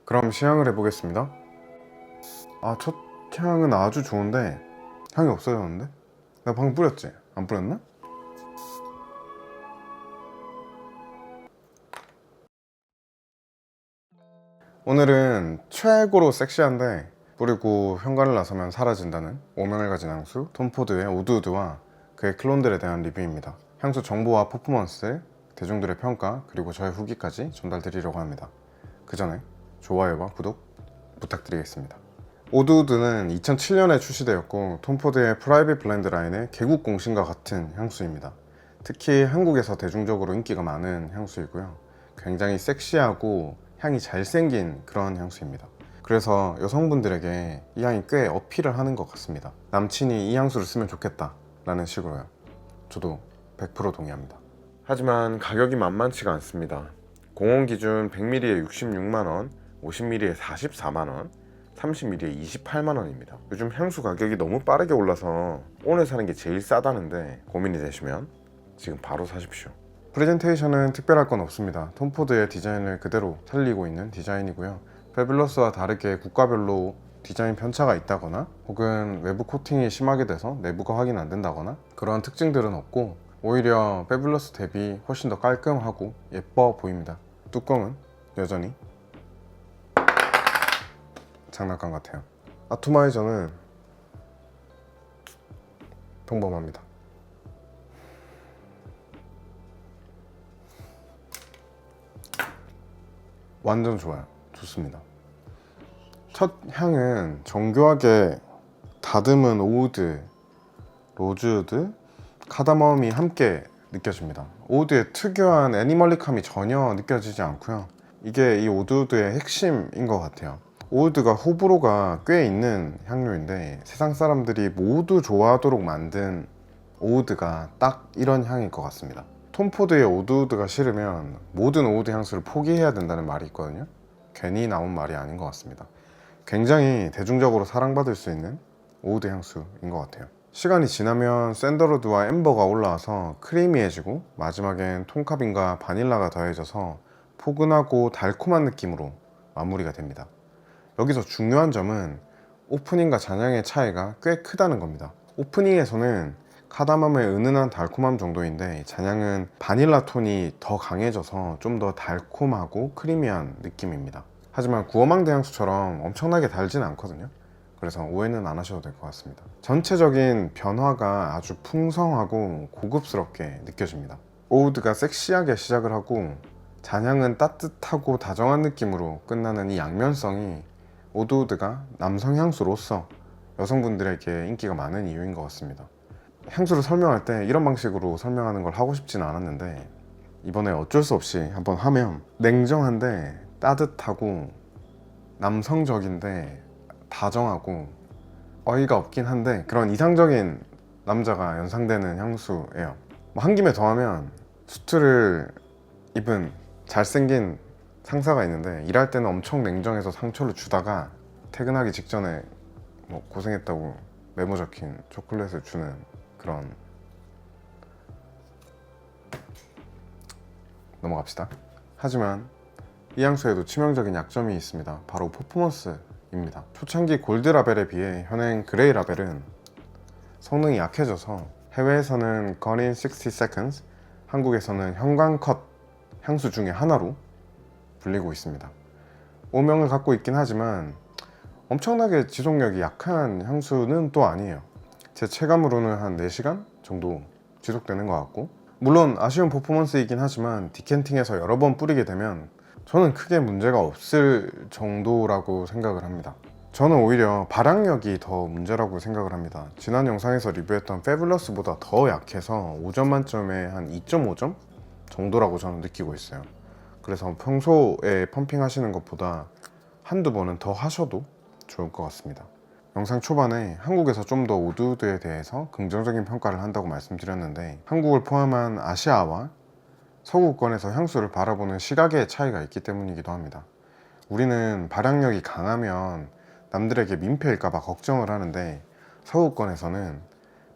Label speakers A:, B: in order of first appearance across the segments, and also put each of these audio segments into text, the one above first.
A: 그럼 시향을 해보겠습니다. 첫 향은 아주 좋은데 향이 없어졌는데? 나 방금 뿌렸지? 안 뿌렸나? 오늘은 최고로 섹시한데 뿌리고 현관을 나서면 사라진다는 오명을 가진 향수 톰포드의 오드우드와 그의 클론들에 대한 리뷰입니다. 향수 정보와 퍼포먼스, 대중들의 평가, 그리고 저의 후기까지 전달드리려고 합니다. 그 전에 좋아요와 구독 부탁드리겠습니다. 오드우드는 2007년에 출시되었고 톰포드의 프라이빗 블렌드 라인의 개국 공신과 같은 향수입니다. 특히 한국에서 대중적으로 인기가 많은 향수이고요. 굉장히 섹시하고 향이 잘생긴 그런 향수입니다. 그래서 여성분들에게 이 향이 꽤 어필을 하는 것 같습니다. 남친이 이 향수를 쓰면 좋겠다 라는 식으로요. 저도 100% 동의합니다. 하지만 가격이 만만치가 않습니다. 공원 기준 100ml에 66만원, 50ml에 44만원, 30ml에 28만원입니다. 요즘 향수 가격이 너무 빠르게 올라서 오늘 사는 게 제일 싸다는데 고민이 되시면 지금 바로 사십시오. 프레젠테이션은 특별할 건 없습니다. 톰포드의 디자인을 그대로 살리고 있는 디자인이고요. 패뷸러스와 다르게 국가별로 디자인 편차가 있다거나 혹은 외부 코팅이 심하게 돼서 내부가 확인 안 된다거나 그러한 특징들은 없고 오히려 패뷸러스 대비 훨씬 더 깔끔하고 예뻐 보입니다. 뚜껑은 여전히 장난감 같아요. 아토마이저는 평범합니다. 완전 좋아요. 좋습니다. 첫 향은 정교하게 다듬은 오우드, 로즈우드, 카다멈이 함께 느껴집니다. 오우드의 특유한 애니멀릭함이 전혀 느껴지지 않고요. 이게 이 오드우드의 핵심인 것 같아요. 오우드가 호불호가 꽤 있는 향료인데 세상 사람들이 모두 좋아하도록 만든 오우드가 딱 이런 향일 것 같습니다. 톰포드의 오드우드가 싫으면 모든 오우드 향수를 포기해야 된다는 말이 있거든요. 괜히 나온 말이 아닌 것 같습니다. 굉장히 대중적으로 사랑받을 수 있는 오우드 향수인 것 같아요. 시간이 지나면 샌더루드와 엠버가 올라와서 크리미해지고 마지막엔 톤카빈과 바닐라가 더해져서 포근하고 달콤한 느낌으로 마무리가 됩니다. 여기서 중요한 점은 오프닝과 잔향의 차이가 꽤 크다는 겁니다. 오프닝에서는 카다멈의 은은한 달콤함 정도인데 잔향은 바닐라 톤이 더 강해져서 좀 더 달콤하고 크리미한 느낌입니다. 하지만 구어망대 향수처럼 엄청나게 달진 않거든요. 그래서 오해는 안 하셔도 될 것 같습니다. 전체적인 변화가 아주 풍성하고 고급스럽게 느껴집니다. 오우드가 섹시하게 시작을 하고 잔향은 따뜻하고 다정한 느낌으로 끝나는 이 양면성이 오드우드가 남성 향수로서 여성분들에게 인기가 많은 이유인 것 같습니다. 향수를 설명할 때 이런 방식으로 설명하는 걸 하고 싶지는 않았는데 이번에 어쩔 수 없이 한번 하면 냉정한데 따뜻하고 남성적인데 다정하고 어이가 없긴 한데 그런 이상적인 남자가 연상되는 향수예요. 한 김에 더하면 수트를 입은 잘생긴 상사가 있는데 일할 때는 엄청 냉정해서 상처를 주다가 퇴근하기 직전에 고생했다고 메모 적힌 초콜릿을 주는 그런. 넘어갑시다. 하지만 이 향수에도 치명적인 약점이 있습니다. 바로 퍼포먼스입니다. 초창기 골드 라벨에 비해 현행 그레이 라벨은 성능이 약해져서 해외에서는 Gone in 60 Seconds, 한국에서는 형광컷 향수 중에 하나로 불리고 있습니다. 오명을 갖고 있긴 하지만 엄청나게 지속력이 약한 향수는 또 아니에요. 제 체감으로는 한 4시간 정도 지속되는 것 같고, 물론 아쉬운 퍼포먼스이긴 하지만 디캔팅해서 여러 번 뿌리게 되면 저는 크게 문제가 없을 정도라고 생각을 합니다. 저는 오히려 발향력이 더 문제라고 생각을 합니다. 지난 영상에서 리뷰했던 패뷸러스보다 더 약해서 5점 만점에 한 2.5점 정도라고 저는 느끼고 있어요. 그래서 평소에 펌핑 하시는 것보다 한두 번은 더 하셔도 좋을 것 같습니다. 영상 초반에 한국에서 좀 더 오드우드에 대해서 긍정적인 평가를 한다고 말씀드렸는데 한국을 포함한 아시아와 서구권에서 향수를 바라보는 시각의 차이가 있기 때문이기도 합니다. 우리는 발향력이 강하면 남들에게 민폐일까봐 걱정을 하는데 서구권에서는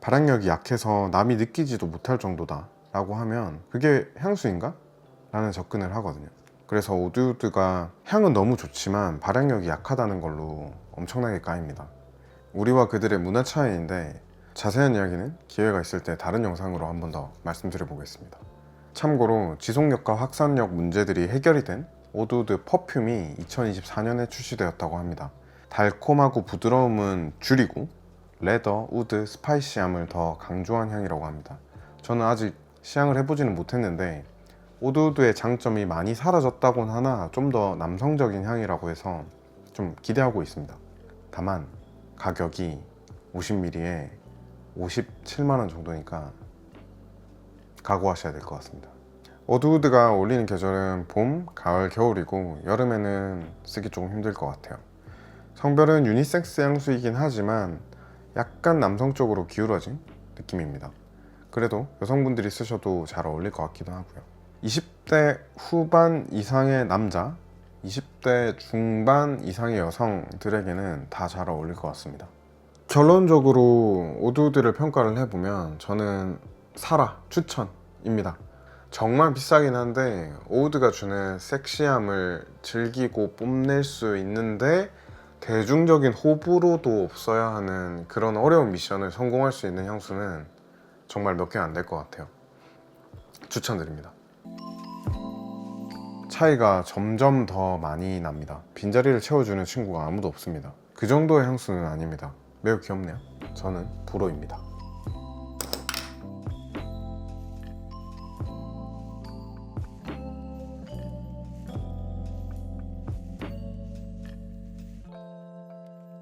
A: 발향력이 약해서 남이 느끼지도 못할 정도다 라고 하면 그게 향수인가? 라는 접근을 하거든요. 그래서 오드우드가 향은 너무 좋지만 발향력이 약하다는 걸로 엄청나게 까입니다. 우리와 그들의 문화 차이인데 자세한 이야기는 기회가 있을 때 다른 영상으로 한 번 더 말씀드려 보겠습니다. 참고로 지속력과 확산력 문제들이 해결이 된 오드우드 퍼퓸이 2024년에 출시되었다고 합니다. 달콤하고 부드러움은 줄이고 레더, 우드, 스파이시함을 더 강조한 향이라고 합니다. 저는 아직 시향을 해보지는 못했는데 오드우드의 장점이 많이 사라졌다곤 하나 좀 더 남성적인 향이라고 해서 좀 기대하고 있습니다. 다만 가격이 50ml에 57만원 정도니까 각오하셔야 될 것 같습니다. 오드우드가 어울리는 계절은 봄, 가을, 겨울이고 여름에는 쓰기 조금 힘들 것 같아요. 성별은 유니섹스 향수이긴 하지만 약간 남성적으로 기울어진 느낌입니다. 그래도 여성분들이 쓰셔도 잘 어울릴 것 같기도 하고요. 20대 후반 이상의 남자, 20대 중반 이상의 여성들에게는 다 잘 어울릴 것 같습니다. 결론적으로 오드우드를 평가를 해보면 저는 사라 추천입니다. 정말 비싸긴 한데 오드가 주는 섹시함을 즐기고 뽐낼 수 있는데 대중적인 호불호도 없어야 하는 그런 어려운 미션을 성공할 수 있는 향수는 정말 몇 개 안 될 것 같아요. 추천드립니다. 차이가 점점 더 많이 납니다. 빈자리를 채워주는 친구가 아무도 없습니다. 그 정도의 향수는 아닙니다. 매우 귀엽네요. 저는 불호입니다.